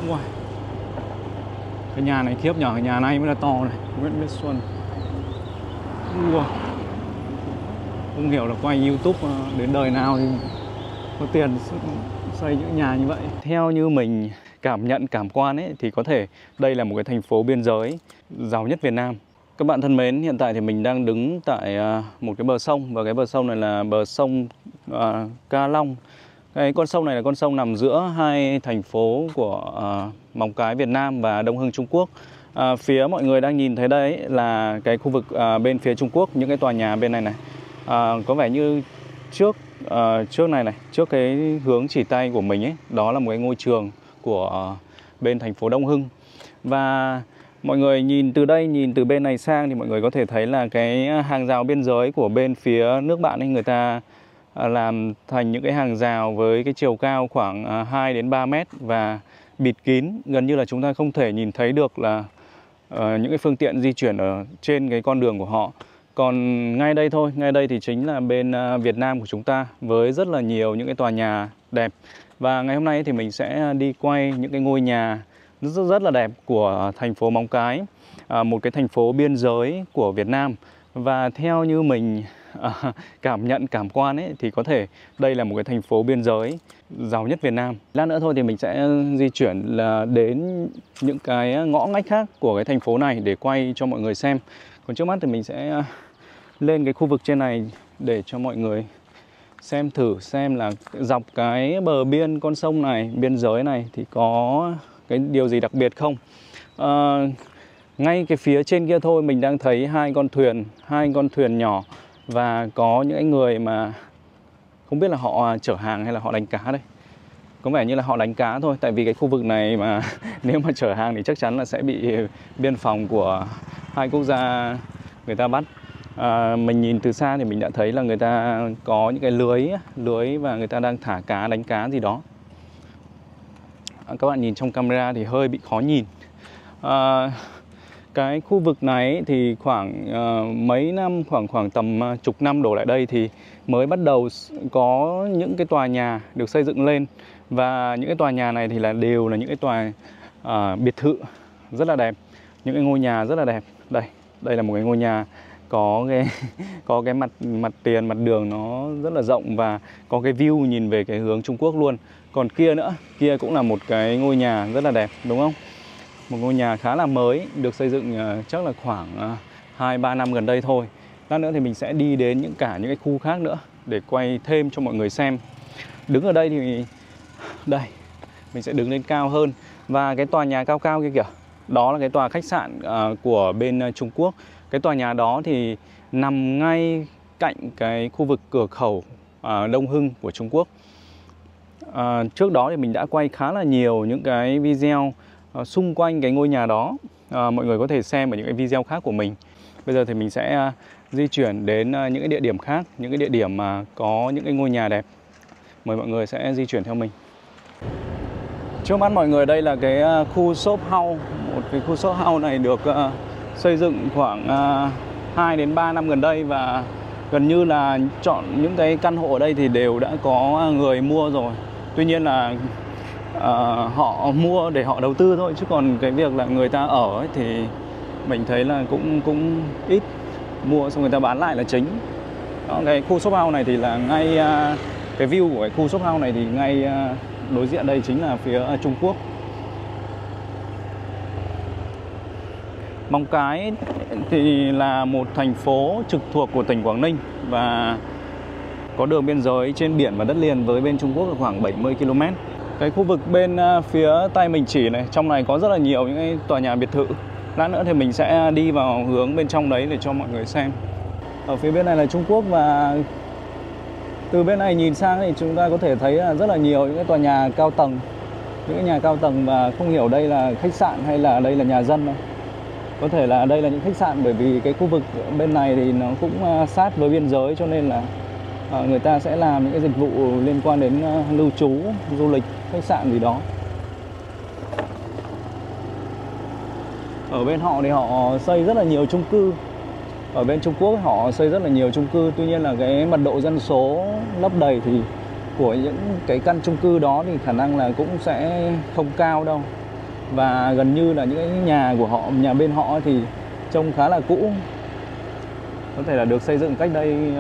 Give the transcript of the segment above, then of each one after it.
Wow. Cái nhà này khiếp nhờ, cái nhà này mới là to này, Nguyễn Viết Xuân. Wow. Không hiểu là quay YouTube đến đời nào thì có tiền xây những nhà như vậy. Theo như mình cảm nhận, cảm quan ấy, thì có thể đây là một cái thành phố biên giới giàu nhất Việt Nam. Các bạn thân mến, hiện tại thì mình đang đứng tại một cái bờ sông, và cái bờ sông này là bờ sông Ca Long. Cái con sông này là con sông nằm giữa hai thành phố của Móng Cái Việt Nam và Đông Hưng Trung Quốc. Phía mọi người đang nhìn thấy đấy là cái khu vực bên phía Trung Quốc, những cái tòa nhà bên này này. Có vẻ như trước này này, trước cái hướng chỉ tay của mình ấy, đó là một cái ngôi trường của bên thành phố Đông Hưng. Và mọi người nhìn từ đây, nhìn từ bên này sang thì mọi người có thể thấy là cái hàng rào biên giới của bên phía nước bạn ấy, người ta làm thành những cái hàng rào với cái chiều cao khoảng 2 đến 3 mét và bịt kín, gần như là chúng ta không thể nhìn thấy được là những cái phương tiện di chuyển ở trên cái con đường của họ. Còn ngay đây thôi, ngay đây thì chính là bên Việt Nam của chúng ta với rất là nhiều những cái tòa nhà đẹp. Và ngày hôm nay thì mình sẽ đi quay những cái ngôi nhà rất là đẹp của thành phố Móng Cái, một cái thành phố biên giới của Việt Nam. Và theo như mình cảm nhận, cảm quan ấy, thì có thể đây là một cái thành phố biên giới giàu nhất Việt Nam. Lát nữa thôi thì mình sẽ di chuyển là đến những cái ngõ ngách khác của cái thành phố này để quay cho mọi người xem. Còn trước mắt thì mình sẽ lên cái khu vực trên này để cho mọi người xem thử xem là dọc cái bờ biên con sông này, biên giới này thì có cái điều gì đặc biệt không. Ngay cái phía trên kia thôi mình đang thấy hai con thuyền nhỏ, và có những người mà không biết là họ chở hàng hay là họ đánh cá đây. Có vẻ như là họ đánh cá thôi, tại vì cái khu vực này mà nếu mà chở hàng thì chắc chắn là sẽ bị biên phòng của hai quốc gia người ta bắt. Mình nhìn từ xa thì mình đã thấy là người ta có những cái lưới và người ta đang thả cá, đánh cá gì đó. Các bạn nhìn trong camera thì hơi bị khó nhìn. Cái khu vực này thì khoảng mấy năm, khoảng tầm chục năm đổ lại đây thì mới bắt đầu có những cái tòa nhà được xây dựng lên. Và những cái tòa nhà này thì đều là những cái tòa biệt thự rất là đẹp, những cái ngôi nhà rất là đẹp. Đây là một cái ngôi nhà có cái mặt tiền, mặt đường nó rất là rộng và có cái view nhìn về cái hướng Trung Quốc luôn. Còn kia nữa, kia cũng là một cái ngôi nhà rất là đẹp, đúng không? Một ngôi nhà khá là mới, được xây dựng chắc là khoảng 2-3 năm gần đây thôi. Lát nữa thì mình sẽ đi đến những cái khu khác nữa để quay thêm cho mọi người xem. Đứng ở đây thì đây, mình sẽ đứng lên cao hơn. Và cái tòa nhà cao cao kia kìa, đó là cái tòa khách sạn của bên Trung Quốc. Cái tòa nhà đó thì nằm ngay cạnh cái khu vực cửa khẩu Đông Hưng của Trung Quốc. Trước đó thì mình đã quay khá là nhiều những cái video xung quanh cái ngôi nhà đó. Mọi người có thể xem ở những cái video khác của mình. Bây giờ thì mình sẽ di chuyển đến những cái địa điểm khác, những cái địa điểm mà có những cái ngôi nhà đẹp. Mời mọi người sẽ di chuyển theo mình. Trước mắt mọi người đây là cái khu shop house. Một cái khu shop house này được xây dựng khoảng 2 đến 3 năm gần đây, và gần như là chọn những cái căn hộ ở đây thì đều đã có người mua rồi. Tuy nhiên là họ mua để họ đầu tư thôi, chứ còn cái việc là người ta ở ấy thì mình thấy là cũng ít, mua xong người ta bán lại là chính. Đó, cái khu shop house này thì là ngay cái view của cái khu shop house này thì ngay đối diện đây chính là phía Trung Quốc. Móng Cái thì là một thành phố trực thuộc của tỉnh Quảng Ninh và có đường biên giới trên biển và đất liền với bên Trung Quốc là khoảng 70 km. Cái khu vực bên phía tay mình chỉ này, trong này có rất là nhiều những cái tòa nhà biệt thự. Lát nữa thì mình sẽ đi vào hướng bên trong đấy để cho mọi người xem. Ở phía bên này là Trung Quốc, và từ bên này nhìn sang thì chúng ta có thể thấy là rất là nhiều những cái tòa nhà cao tầng. Những cái nhà cao tầng, và không hiểu đây là khách sạn hay là đây là nhà dân đâu. Có thể là đây là những khách sạn, bởi vì cái khu vực bên này thì nó cũng sát với biên giới, cho nên là người ta sẽ làm những cái dịch vụ liên quan đến lưu trú, du lịch, khách sạn gì đó. Ở bên họ thì họ xây rất là nhiều chung cư. Ở bên Trung Quốc họ xây rất là nhiều chung cư. Tuy nhiên là cái mật độ dân số lấp đầy thì của những cái căn chung cư đó thì khả năng là cũng sẽ không cao đâu. Và gần như là những cái nhà của họ, nhà bên họ thì trông khá là cũ, có thể là được xây dựng cách đây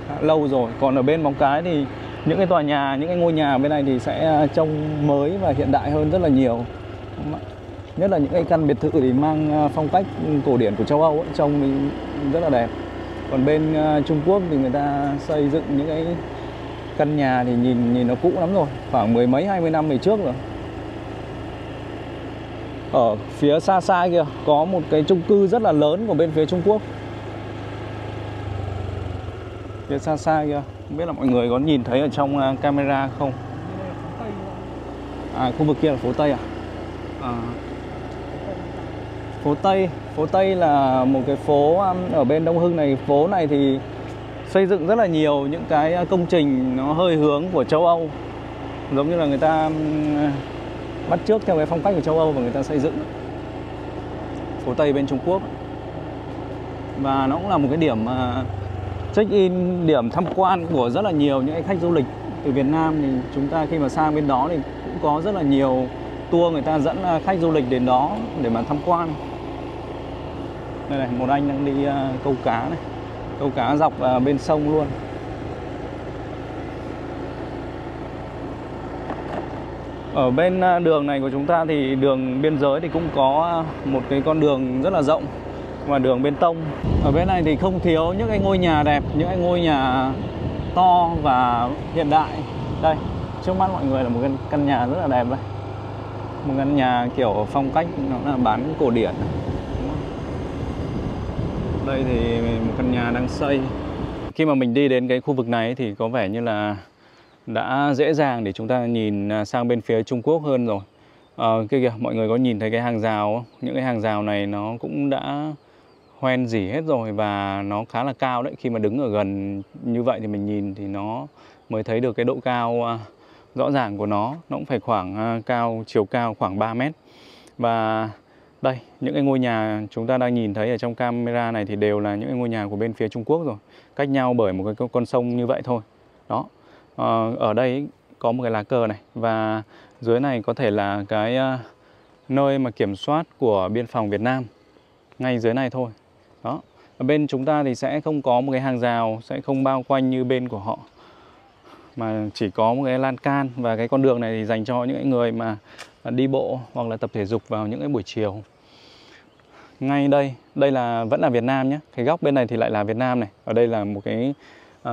khá lâu rồi. Còn ở bên Móng Cái thì những cái tòa nhà, những cái ngôi nhà bên này thì sẽ trông mới và hiện đại hơn rất là nhiều. Nhất là những cái căn biệt thự thì mang phong cách cổ điển của châu Âu ấy, trông thì rất là đẹp. Còn bên Trung Quốc thì người ta xây dựng những cái căn nhà thì nhìn nó cũ lắm rồi, khoảng 10 mấy 20 năm về trước rồi. Ở phía xa xa kia có một cái chung cư rất là lớn của bên phía Trung Quốc. Phía xa xa kia, không biết là mọi người có nhìn thấy ở trong camera không? Khu vực kia là phố Tây à? Phố Tây là một cái phố ở bên Đông Hưng này. Phố này thì xây dựng rất là nhiều những cái công trình nó hơi hướng của châu Âu, giống như là người ta bắt chước theo cái phong cách của châu Âu và người ta xây dựng phố Tây bên Trung Quốc. Và nó cũng là một cái điểm check-in, điểm tham quan của rất là nhiều những cái khách du lịch từ Việt Nam. Thì chúng ta khi mà sang bên đó thì cũng có rất là nhiều tour người ta dẫn khách du lịch đến đó để mà tham quan. Đây này, một anh đang đi câu cá này, câu cá dọc bên sông luôn. Ở bên đường này của chúng ta thì đường biên giới thì cũng có một cái con đường rất là rộng và đường bê tông. Ở bên này thì không thiếu những cái ngôi nhà đẹp, những cái ngôi nhà to và hiện đại. Đây, trước mắt mọi người là một căn nhà rất là đẹp đây. Một căn nhà kiểu phong cách nó là bán cổ điển. Đây thì một căn nhà đang xây. Khi mà mình đi đến cái khu vực này thì có vẻ như là đã dễ dàng để chúng ta nhìn sang bên phía Trung Quốc hơn rồi. Kia kìa, mọi người có nhìn thấy cái hàng rào không? Những cái hàng rào này nó cũng đã hoen rỉ hết rồi và nó khá là cao đấy. Khi mà đứng ở gần như vậy thì mình nhìn thì nó mới thấy được cái độ cao rõ ràng của nó. Nó cũng phải khoảng chiều cao khoảng 3 mét. Và đây, những cái ngôi nhà chúng ta đang nhìn thấy ở trong camera này thì đều là những cái ngôi nhà của bên phía Trung Quốc rồi. Cách nhau bởi một cái con sông như vậy thôi. Đó. Ở đây có một cái lá cờ này và dưới này có thể là cái nơi mà kiểm soát của biên phòng Việt Nam. Ngay dưới này thôi. Đó. Ở bên chúng ta thì sẽ không có một cái hàng rào, sẽ không bao quanh như bên của họ, mà chỉ có một cái lan can. Và cái con đường này thì dành cho những người mà đi bộ hoặc là tập thể dục vào những cái buổi chiều. Ngay đây, đây là vẫn là Việt Nam nhé. Cái góc bên này thì lại là Việt Nam này. Ở đây là một cái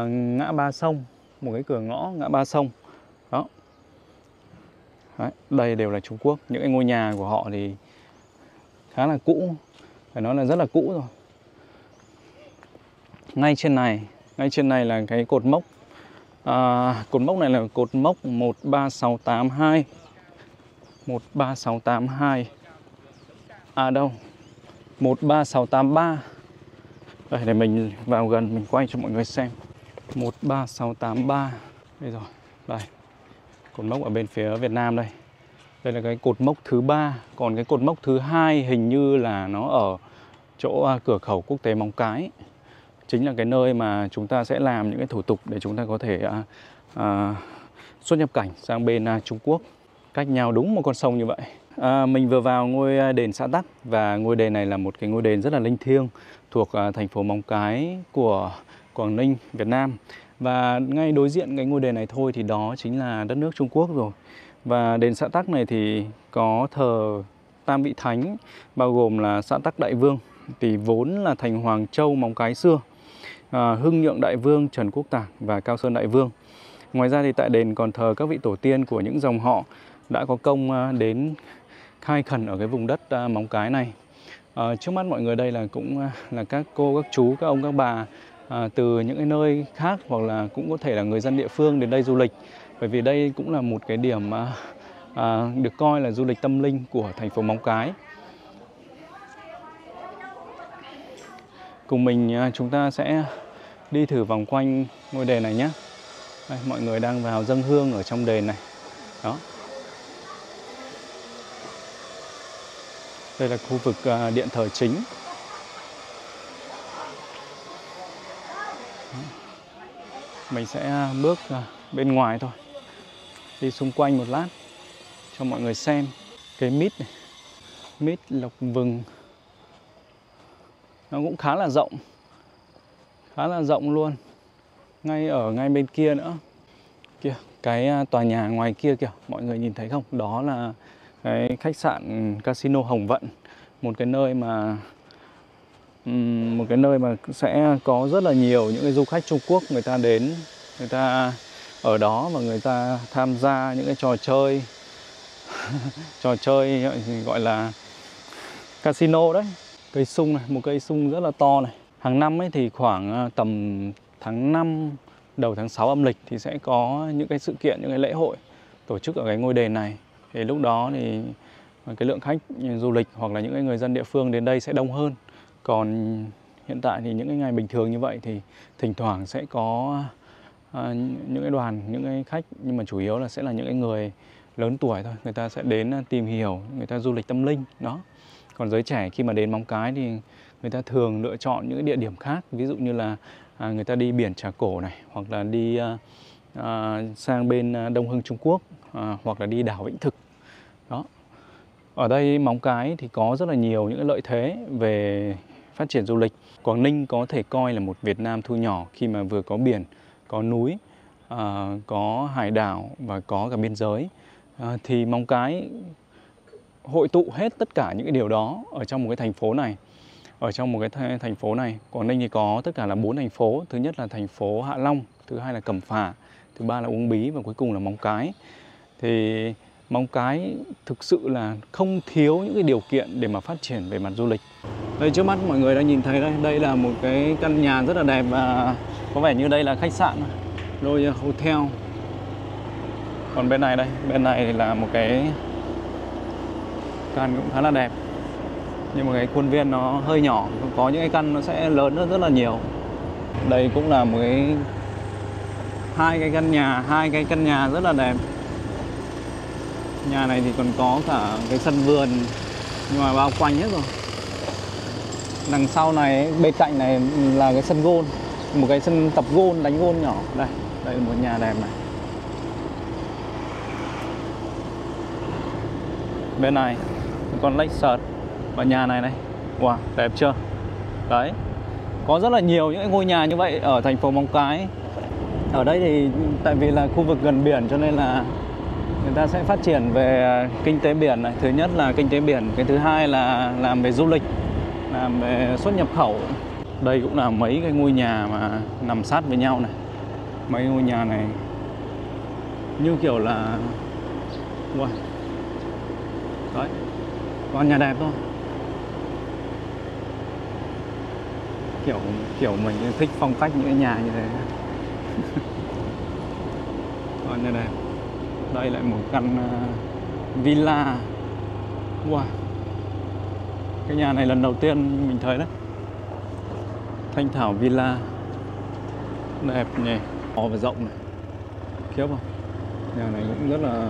ngã ba sông, một cái cửa ngõ ngã ba sông. Đó. Đấy, đây đều là Trung Quốc. Những cái ngôi nhà của họ thì khá là cũ, phải nói là rất là cũ rồi. Ngay trên này là cái cột mốc. Cột mốc này là cột mốc 13682. 13682. Đâu? 13683. Đây, để mình vào gần mình quay cho mọi người xem. 13683. Đây rồi. Đây. Cột mốc ở bên phía Việt Nam đây. Đây là cái cột mốc thứ 3. Còn cái cột mốc thứ 2 hình như là nó ở chỗ cửa khẩu quốc tế Móng Cái. Chính là cái nơi mà chúng ta sẽ làm những cái thủ tục để chúng ta có thể xuất nhập cảnh sang bên Trung Quốc. Cách nhau đúng một con sông như vậy. Mình vừa vào ngôi đền Xã Tắc. Và ngôi đền này là một cái ngôi đền rất là linh thiêng thuộc thành phố Móng Cái của Quảng Ninh, Việt Nam. Và ngay đối diện cái ngôi đền này thôi thì đó chính là đất nước Trung Quốc rồi. Và đền Xã Tắc này thì có thờ tam vị thánh, bao gồm là Xã Tắc Đại Vương thì vốn là thành Hoàng Châu Móng Cái xưa, Hưng Nhượng Đại Vương, Trần Quốc Tảng và Cao Sơn Đại Vương. Ngoài ra thì tại đền còn thờ các vị tổ tiên của những dòng họ đã có công đến khai khẩn ở cái vùng đất Móng Cái này. Trước mắt mọi người đây là cũng là các cô, các chú, các ông, các bà từ những cái nơi khác, hoặc là cũng có thể là người dân địa phương đến đây du lịch. Bởi vì đây cũng là một cái điểm được coi là du lịch tâm linh của thành phố Móng Cái. Cùng mình chúng ta sẽ đi thử vòng quanh ngôi đền này nhé. Đây, mọi người đang vào dâng hương ở trong đền này. Đó. Đây là khu vực điện thờ chính. Mình sẽ bước bên ngoài thôi, đi xung quanh một lát cho mọi người xem cái mít này. Mít Lộc Vừng. Nó cũng khá là rộng luôn. Ngay bên kia nữa. Kìa, cái tòa nhà ngoài kia kìa, mọi người nhìn thấy không? Đó là cái khách sạn Casino Hồng Vận. Một cái nơi mà sẽ có rất là nhiều những cái du khách Trung Quốc người ta đến, người ta ở đó và người ta tham gia những cái trò chơi trò chơi gọi là casino đấy. Cây sung này, một cây sung rất là to này. Hàng năm ấy thì khoảng tầm tháng 5 đầu tháng 6 âm lịch thì sẽ có những cái sự kiện, những cái lễ hội tổ chức ở cái ngôi đền này. Thì lúc đó thì cái lượng khách du lịch hoặc là những cái người dân địa phương đến đây sẽ đông hơn. Còn hiện tại thì những cái ngày bình thường như vậy thì thỉnh thoảng sẽ có những cái đoàn, những cái khách, nhưng mà chủ yếu là sẽ là những cái người lớn tuổi thôi. Người ta sẽ đến tìm hiểu, người ta du lịch tâm linh đó. Còn giới trẻ khi mà đến Móng Cái thì người ta thường lựa chọn những cái địa điểm khác. Ví dụ như là người ta đi biển Trà Cổ này, hoặc là đi sang bên Đông Hưng Trung Quốc, hoặc là đi đảo Vĩnh Thực đó. Ở đây Móng Cái thì có rất là nhiều những cái lợi thế về phát triển du lịch. Quảng Ninh có thể coi là một Việt Nam thu nhỏ khi mà vừa có biển, có núi, có hải đảo và có cả biên giới. Thì Móng Cái hội tụ hết tất cả những cái điều đó ở trong một cái thành phố này. Ở trong một cái thành phố này, Quảng Ninh thì có tất cả là 4 thành phố. Thứ nhất là thành phố Hạ Long, thứ hai là Cẩm Phả, thứ ba là Uông Bí và cuối cùng là Móng Cái. Thì Móng Cái thực sự là không thiếu những cái điều kiện để mà phát triển về mặt du lịch. Đây trước mắt mọi người đang nhìn thấy đây, đây là một cái căn nhà rất là đẹp và có vẻ như đây là khách sạn Royal Hotel. Còn bên này đây, bên này thì là một cái căn cũng khá là đẹp. Nhưng mà cái khuôn viên nó hơi nhỏ, có những cái căn nó sẽ lớn hơn rất là nhiều. Đây cũng là một cái hai cái căn nhà rất là đẹp. Nhà này thì còn có cả cái sân vườn nhưng mà bao quanh hết rồi. Đằng sau này, bên cạnh này là cái sân golf, một cái sân tập golf, đánh golf nhỏ. Đây, đây là một nhà đẹp này. Bên này còn lake sợt và nhà này này. Wow, đẹp chưa? Đấy. Có rất là nhiều những ngôi nhà như vậy ở thành phố Móng Cái. Ở đây thì tại vì là khu vực gần biển cho nên là người ta sẽ phát triển về kinh tế biển này. Thứ nhất là kinh tế biển, cái thứ hai là làm về du lịch, làm về xuất nhập khẩu. Đây cũng là mấy cái ngôi nhà mà nằm sát với nhau này. Mấy ngôi nhà này như kiểu là wow. Đấy, toàn nhà đẹp thôi. Kiểu mình thích phong cách những cái nhà như thế. Toàn nhà đẹp. Đây lại một căn villa. Wow. Cái nhà này lần đầu tiên mình thấy đấy. Thanh Thảo Villa. Đẹp nhỉ. To và rộng này. Khiếp không? Nhà này cũng rất là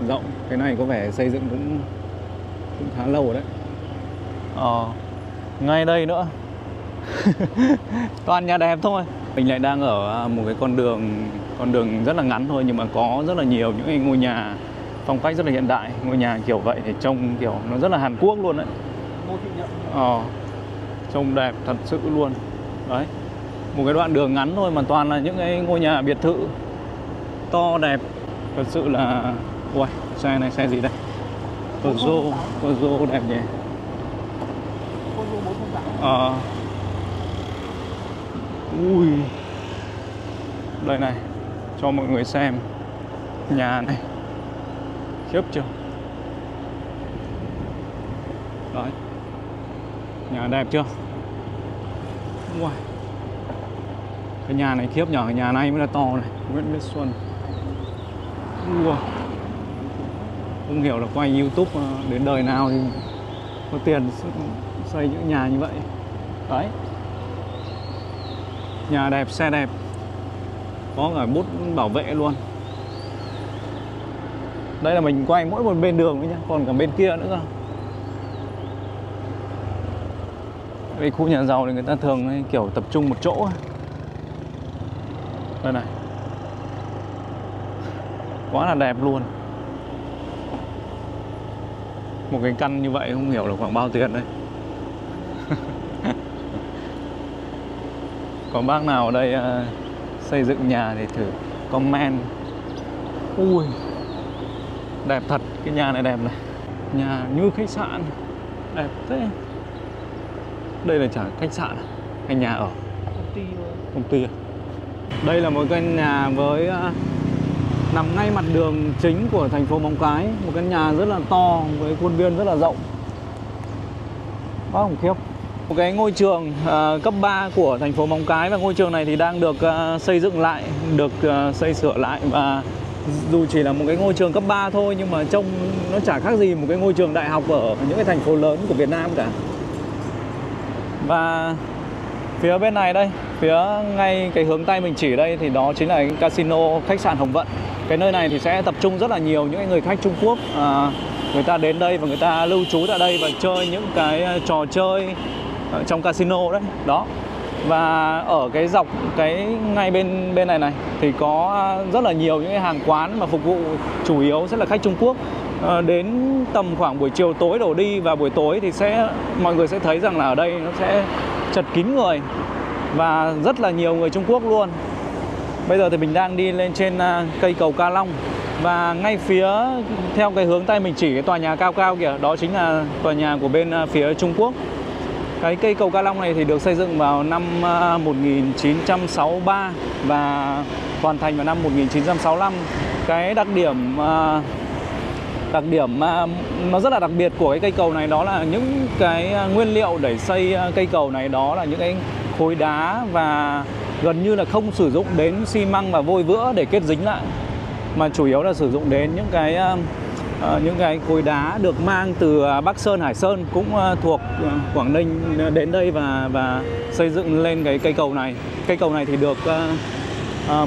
rộng. Cái này có vẻ xây dựng cũng khá lâu rồi đấy. Ngay đây nữa. Toàn nhà đẹp thôi. Mình lại đang ở một cái con đường rất là ngắn thôi, nhưng mà có rất là nhiều những cái ngôi nhà phong cách rất là hiện đại. Ngôi nhà kiểu vậy thì trông kiểu nó rất là Hàn Quốc luôn đấy. Trông đẹp thật sự luôn. Đấy. Một cái đoạn đường ngắn thôi mà toàn là những cái ngôi nhà biệt thự to đẹp. Thật sự là ui, xe này xe gì đây? Peugeot đẹp nhỉ. Ui. Đây này, cho mọi người xem nhà này. Khiếp chưa? Đấy. Nhà đẹp chưa? Wow. Cái nhà này khiếp nhờ, cái nhà này mới là to này. Nguyễn Viết Xuân. Wow. Không hiểu là quay YouTube đến đời nào thì có tiền xây những nhà như vậy. Đấy. Nhà đẹp, xe đẹp. Có cả bút bảo vệ luôn. Đây là mình quay mỗi một bên đường thôi nhá, còn cả bên kia nữa cơ. Đây khu nhà giàu thì người ta thường kiểu tập trung một chỗ. Đây này. Quá là đẹp luôn. Một cái căn như vậy không hiểu là khoảng bao tiền đấy. Có bác nào ở đây xây dựng nhà thì thử comment. Ui, đẹp thật, cái nhà này đẹp này. Nhà như khách sạn, đẹp thế. Đây là chả khách sạn hay nhà ở? Công ty à? Đây là một căn nhà với nằm ngay mặt đường chính của thành phố Móng Cái. Một căn nhà rất là to với khuôn viên rất là rộng. Quá khủng khiếp. Một cái ngôi trường cấp 3 của thành phố Móng Cái. Và ngôi trường này thì đang được xây dựng lại, được xây sửa lại. Và dù chỉ là một cái ngôi trường cấp 3 thôi, nhưng mà trông nó chả khác gì một cái ngôi trường đại học ở những cái thành phố lớn của Việt Nam cả. Và phía bên này đây, phía ngay cái hướng tay mình chỉ đây thì đó chính là cái casino khách sạn Hồng Vận. Cái nơi này thì sẽ tập trung rất là nhiều những người khách Trung Quốc, người ta đến đây và người ta lưu trú tại đây và chơi những cái trò chơi trong casino đấy. Đó. Và ở cái dọc cái ngay bên này này thì có rất là nhiều những cái hàng quán mà phục vụ chủ yếu sẽ là khách Trung Quốc. Đến tầm khoảng buổi chiều tối đổ đi và buổi tối thì mọi người sẽ thấy rằng là ở đây nó sẽ chật kín người và rất là nhiều người Trung Quốc luôn. Bây giờ thì mình đang đi lên trên cây cầu Ca Long. Và ngay phía theo cái hướng tay mình chỉ, cái tòa nhà cao cao kìa, đó chính là tòa nhà của bên phía Trung Quốc. Cái cây cầu Ca Long này thì được xây dựng vào năm 1963 và hoàn thành vào năm 1965. Cái đặc điểm nó rất là đặc biệt của cái cây cầu này đó là những cái nguyên liệu để xây cây cầu này đó là những cái khối đá và gần như là không sử dụng đến xi măng và vôi vữa để kết dính lại, mà chủ yếu là sử dụng đến những cái khối đá được mang từ Bắc Sơn, Hải Sơn cũng thuộc Quảng Ninh đến đây và xây dựng lên cái cây cầu này. Cây cầu này thì được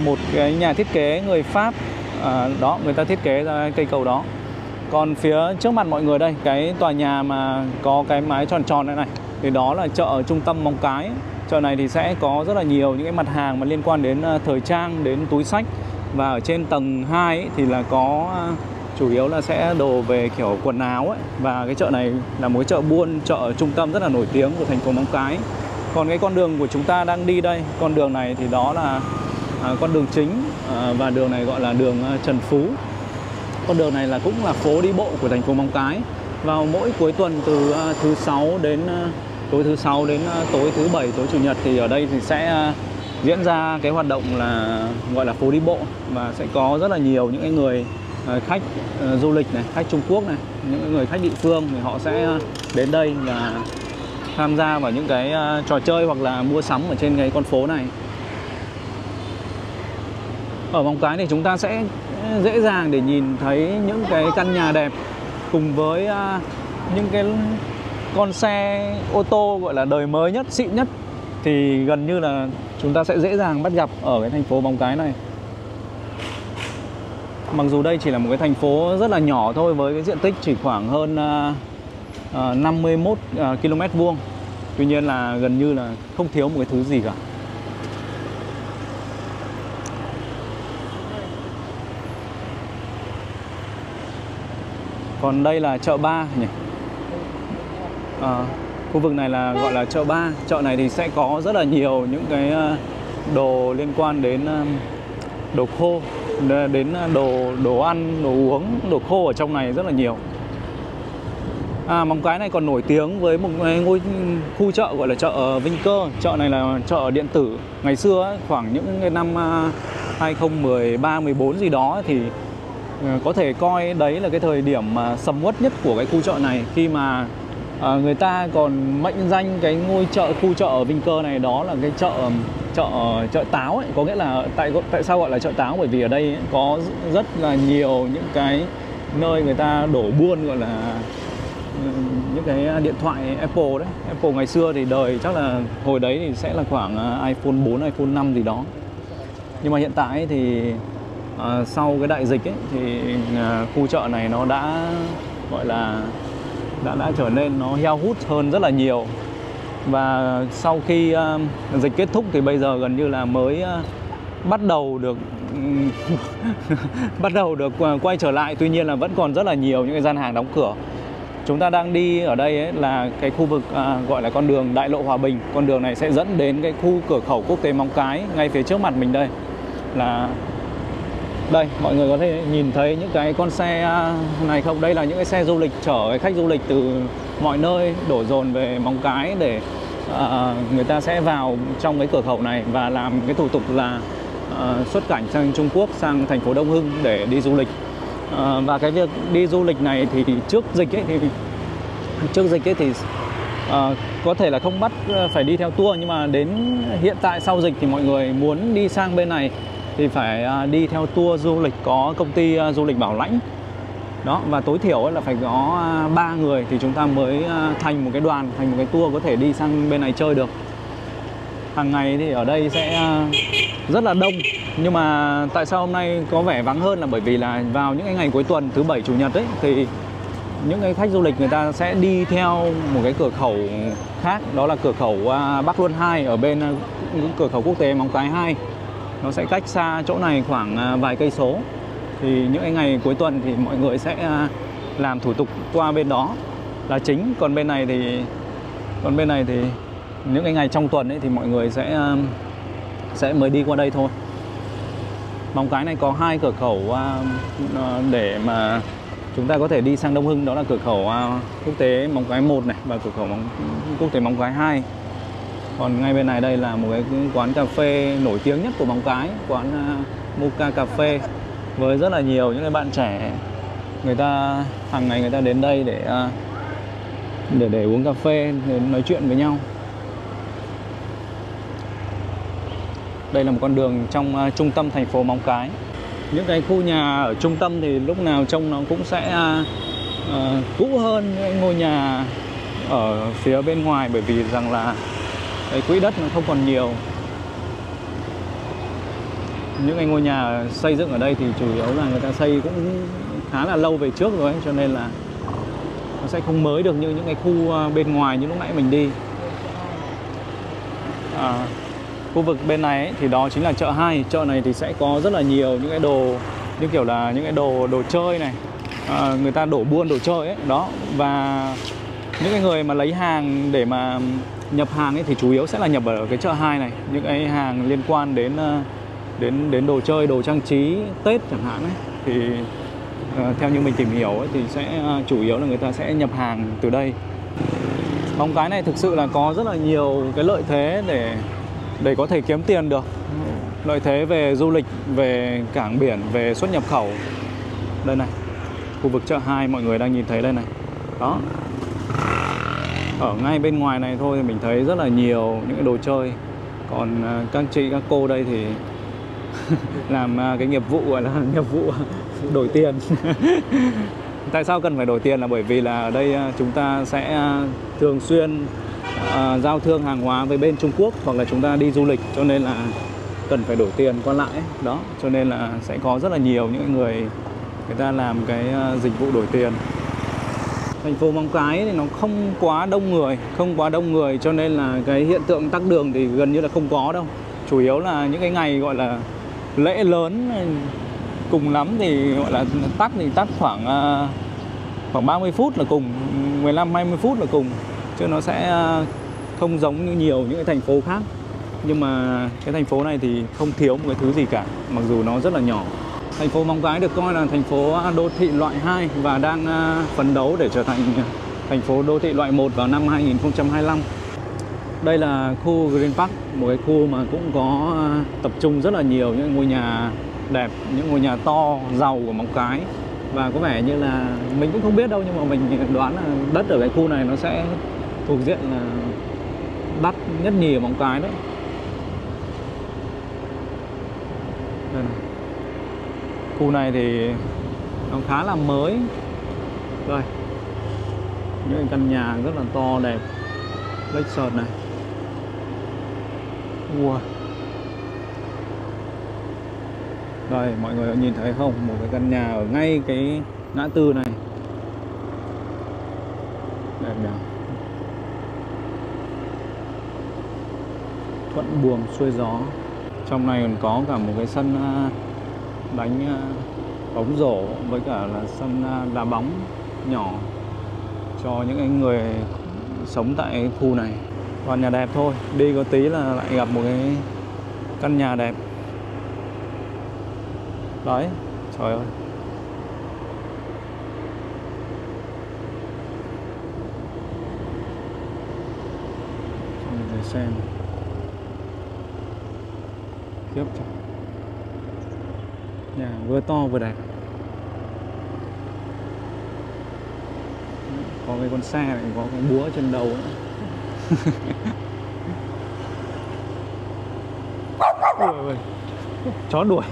một cái nhà thiết kế người Pháp đó, người ta thiết kế ra cây cầu đó. Còn phía trước mặt mọi người đây, cái tòa nhà mà có cái mái tròn tròn này thì đó là chợ ở trung tâm Móng Cái. Chợ này thì sẽ có rất là nhiều những cái mặt hàng mà liên quan đến thời trang, đến túi xách. Và ở trên tầng 2 ấy, thì là có chủ yếu là sẽ đồ về kiểu quần áo ấy. Và cái chợ này là một cái chợ buôn, chợ ở trung tâm rất là nổi tiếng của thành phố Móng Cái. Còn cái con đường của chúng ta đang đi đây, con đường này thì đó là con đường chính, và đường này gọi là đường Trần Phú. Con đường này cũng là phố đi bộ của thành phố Móng Cái. Vào mỗi cuối tuần từ thứ sáu đến tối thứ sáu đến tối thứ bảy, tối chủ nhật thì ở đây thì sẽ diễn ra cái hoạt động là gọi là phố đi bộ, và sẽ có rất là nhiều những cái người khách du lịch này, khách Trung Quốc này, những người khách địa phương thì họ sẽ đến đây và tham gia vào những cái trò chơi hoặc là mua sắm ở trên cái con phố này. Ở Móng Cái thì chúng ta sẽ dễ dàng để nhìn thấy những cái căn nhà đẹp cùng với những cái con xe ô tô gọi là đời mới nhất, xịn nhất thì gần như là chúng ta sẽ dễ dàng bắt gặp ở cái thành phố Móng Cái này. Mặc dù đây chỉ là một cái thành phố rất là nhỏ thôi, với cái diện tích chỉ khoảng hơn 51 km vuông. Tuy nhiên là gần như là không thiếu một cái thứ gì cả. Còn đây là chợ Ba nhỉ. Khu vực này là gọi là chợ Ba. Chợ này thì sẽ có rất là nhiều những cái đồ liên quan đến đồ khô, đến đồ ăn, đồ uống, đồ khô ở trong này rất là nhiều. Móng Cái này còn nổi tiếng với một ngôi khu chợ gọi là chợ Vinh Cơ. Chợ này là chợ điện tử. Ngày xưa ấy, khoảng những cái năm 2013, 14 gì đó thì có thể coi đấy là cái thời điểm mà sầm uất nhất của cái khu chợ này, khi mà người ta còn mệnh danh cái khu chợ ở Vinh Cơ này đó là cái chợ táo ấy. Có nghĩa là tại sao gọi là chợ táo, bởi vì ở đây ấy, có rất là nhiều những cái nơi người ta đổ buôn, gọi là những cái điện thoại Apple đấy. Apple ngày xưa thì đời chắc là hồi đấy thì sẽ là khoảng iPhone 4, iPhone 5 gì đó. Nhưng mà hiện tại ấy thì sau cái đại dịch ấy thì khu chợ này nó đã gọi là đã trở nên nó heo hút hơn rất là nhiều. Và sau khi dịch kết thúc thì bây giờ gần như là mới bắt đầu được quay trở lại. Tuy nhiên là vẫn còn rất là nhiều những cái gian hàng đóng cửa. Chúng ta đang đi ở đây ấy, là cái khu vực gọi là con đường Đại lộ Hòa Bình. Con đường này sẽ dẫn đến cái khu cửa khẩu quốc tế Móng Cái ngay phía trước mặt mình đây. Là đây, mọi người có thể nhìn thấy những cái con xe này không? Đây là những cái xe du lịch chở cái khách du lịch từ mọi nơi đổ dồn về Móng Cái để người ta sẽ vào trong cái cửa khẩu này và làm cái thủ tục là xuất cảnh sang Trung Quốc, sang thành phố Đông Hưng để đi du lịch. Và cái việc đi du lịch này thì trước dịch ấy thì có thể là không bắt phải đi theo tour, nhưng mà đến hiện tại sau dịch thì mọi người muốn đi sang bên này thì phải đi theo tour du lịch có công ty du lịch bảo lãnh đó, và tối thiểu là phải có 3 người thì chúng ta mới thành một cái đoàn, thành một cái tour có thể đi sang bên này chơi được. Hàng ngày thì ở đây sẽ rất là đông, nhưng mà tại sao hôm nay có vẻ vắng hơn là bởi vì là vào những cái ngày cuối tuần thứ Bảy Chủ nhật ấy thì những cái khách du lịch người ta sẽ đi theo một cái cửa khẩu khác, đó là cửa khẩu Bắc Luân 2 ở bên cửa khẩu quốc tế Móng Cái 2. Nó sẽ cách xa chỗ này khoảng vài cây số. Thì những cái ngày cuối tuần thì mọi người sẽ làm thủ tục qua bên đó là chính. Còn bên này thì những cái ngày trong tuần ấy thì mọi người sẽ mới đi qua đây thôi. Móng Cái này có 2 cửa khẩu để mà chúng ta có thể đi sang Đông Hưng, đó là cửa khẩu quốc tế Móng Cái 1 này và cửa khẩu quốc tế Móng Cái 2. Còn ngay bên này đây là một cái quán cà phê nổi tiếng nhất của Móng Cái, quán Mocha Cà Phê, với rất là nhiều những cái bạn trẻ, người ta hàng ngày người ta đến đây để uống cà phê, để nói chuyện với nhau. Đây là một con đường trong trung tâm thành phố Móng Cái. Những cái khu nhà ở trung tâm thì lúc nào trông nó cũng sẽ cũ hơn những ngôi nhà ở phía bên ngoài, bởi vì rằng là cái quỹ đất nó không còn nhiều. Những cái ngôi nhà xây dựng ở đây thì chủ yếu là người ta xây cũng khá là lâu về trước rồi ấy, cho nên là nó sẽ không mới được như những cái khu bên ngoài như lúc nãy mình đi. Khu vực bên này ấy, thì đó chính là chợ 2. Chợ này thì sẽ có rất là nhiều những cái đồ như kiểu là những cái đồ chơi này, người ta đổ buôn đồ chơi ấy đó. Và những cái người mà lấy hàng để mà nhập hàng ấy thì chủ yếu sẽ là nhập ở cái chợ 2 này, những cái hàng liên quan đến đồ chơi, đồ trang trí Tết chẳng hạn ấy. Thì theo như mình tìm hiểu ấy, thì sẽ chủ yếu là người ta sẽ nhập hàng từ đây. Móng Cái này thực sự là có rất là nhiều cái lợi thế để có thể kiếm tiền được. Lợi thế về du lịch, về cảng biển, về xuất nhập khẩu. Đây này, khu vực chợ 2 mọi người đang nhìn thấy đây này. Đó. Ở ngay bên ngoài này thôi thì mình thấy rất là nhiều những cái đồ chơi. Còn các chị, các cô đây thì làm cái nghiệp vụ gọi là nghiệp vụ đổi tiền. Tại sao cần phải đổi tiền là bởi vì là ở đây chúng ta sẽ thường xuyên giao thương hàng hóa với bên Trung Quốc, hoặc là chúng ta đi du lịch, cho nên là cần phải đổi tiền qua lại đó. Cho nên là sẽ có rất là nhiều những người ta làm cái dịch vụ đổi tiền. Thành phố Móng Cái thì nó không quá đông người, cho nên là cái hiện tượng tắc đường thì gần như là không có đâu. Chủ yếu là những cái ngày gọi là lễ lớn, cùng lắm thì gọi là tắc khoảng 30 phút là cùng, 15-20 phút là cùng, chứ nó sẽ không giống như nhiều những cái thành phố khác. Nhưng mà cái thành phố này thì không thiếu một cái thứ gì cả, mặc dù nó rất là nhỏ. Thành phố Móng Cái được coi là thành phố đô thị loại 2 và đang phấn đấu để trở thành thành phố đô thị loại 1 vào năm 2025. Đây là khu Green Park, một cái khu mà cũng có tập trung rất là nhiều những ngôi nhà đẹp, những ngôi nhà to, giàu của Móng Cái. Và có vẻ như là mình cũng không biết đâu, nhưng mà mình đoán là đất ở cái khu này nó sẽ thuộc diện là đắt nhất nhì ở Móng Cái đấy. Đây này. Khu này thì nó khá là mới. Đây, những căn nhà rất là to đẹp, lếch sợt này. Wow. Đây, mọi người có nhìn thấy không? Một cái căn nhà ở ngay cái ngã tư này. Đẹp nhỉ? Thuận buồm xuôi gió. Trong này còn có cả một cái sân đánh bóng rổ với cả là sân đá bóng nhỏ cho những người sống tại khu này. Toàn nhà đẹp thôi, đi có tí là lại gặp một cái căn nhà đẹp. Đấy, trời ơi. Cho mình để xem. Khiếp trời. Nhà vừa to vừa đẹp. Có cái con xe này, có cái búa trên đầu nữa. Ôi ơi, chó đuổi.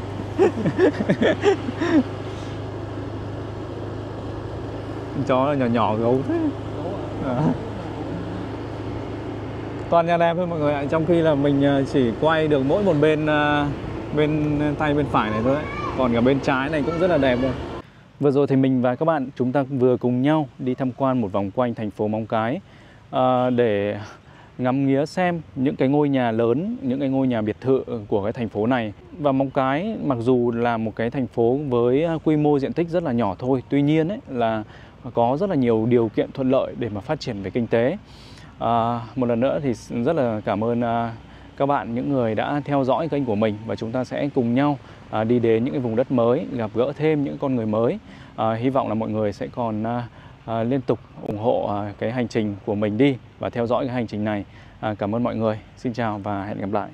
Chó nhỏ nhỏ gấu thế. Toàn nhà đẹp thôi mọi người ạ. Trong khi là mình chỉ quay được mỗi một bên bên tay bên phải này thôi đấy. Còn cả bên trái này cũng rất là đẹp rồi. Vừa rồi thì mình và các bạn chúng ta vừa cùng nhau đi tham quan một vòng quanh thành phố Móng Cái để ngắm nghía xem những cái ngôi nhà lớn, những cái ngôi nhà biệt thự của cái thành phố này. Và Móng Cái mặc dù là một cái thành phố với quy mô diện tích rất là nhỏ thôi, tuy nhiên ấy, là có rất là nhiều điều kiện thuận lợi để mà phát triển về kinh tế. Một lần nữa thì rất là cảm ơn các bạn, những người đã theo dõi kênh của mình, và chúng ta sẽ cùng nhau đi đến những cái vùng đất mới, gặp gỡ thêm những con người mới. Hy vọng là mọi người sẽ còn liên tục ủng hộ cái hành trình của mình đi và theo dõi cái hành trình này. Cảm ơn mọi người. Xin chào và hẹn gặp lại.